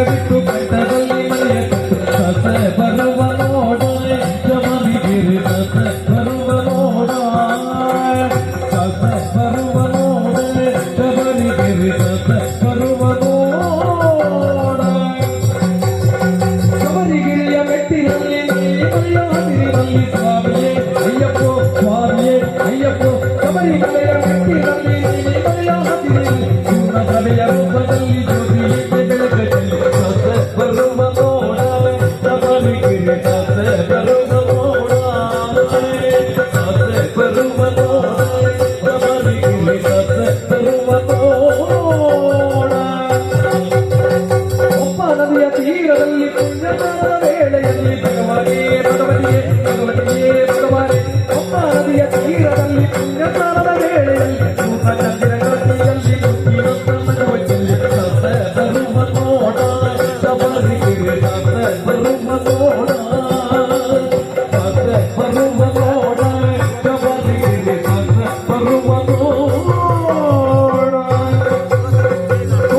ಬಿಟ್ಟು ಬೆಟ್ಟದಲ್ಲಿ ಮಳೆಯ ಸಸೆ ಬರುವ ನೋಡ ಶಬರಿಗಿರಿ ಸಸೆ ಬರುವ ನೋಡ ಸಸೆ ಬರುವ ನೋಡ ಶಬರಿಗಿರಿ ಸಸೆ ಬರುವ ನೋಡ ಶಬರಿಗಿರಿಯ ಮೆಟ್ಟಿನಲ್ಲಿ ಮಳೆಯ ಹಸಿರಿನಲ್ಲಿ ಸ್ವಾಮಿಯೇ ಅಯ್ಯಪ್ಪೋ ಸ್ವಾಮಿಯೇ ಅಯ್ಯಪ್ಪೋ ಶಬರಿಗಿರಿಯ ಮೆಟ್ಟಿನಲ್ಲಿ ಮಳೆಯ ಹಸಿರಿನಲ್ಲಿ ಪೂರ್ಣ ಸಭೆಯ ರೂಪದಲ್ಲಿ ಜ್ಯೋತಿಯಕ್ಕೆ ಬೆಳಕಲ್ಲಿ ಸಸೆ ಬರುವ ನೋಡ ಶಬರಿಗಿರಿ ಸಸೆ ಬರುವ ನೋಡ ಸಸೆ ಬರುವ ನೋಡ ಶಬರಿಗಿರಿ ಸಸೆ ಬರುವ ನೋಡ ಒಬ್ಬ ನದಿಯ ತೀರದಲ್ಲಿ ಪುಣ್ಯಕಾಲದ ವೇಳೆಯಲ್ಲಿ ಭಗವಾನಿಯೇ ಭಗವತಿಯೇ ಭಗವತಿಯೇ ಭಗವಾನೇ ಒಬ್ಬ ನದಿಯ ತೀರದಲ್ಲಿ ಪುಣ್ಯಕಾಲದ ವೇಳೆಯಲ್ಲಿ ಚಂದಿರ ಗಟ್ಟಿಯಲ್ಲಿ ಮುತ್ತಿನೊತ್ತಲ್ಲಿ ಸಸೆ ಬರುವ ನೋಡ ಶಬರಿಗಿರಿ ಸಸೆ ಬರುವ ನೋಡ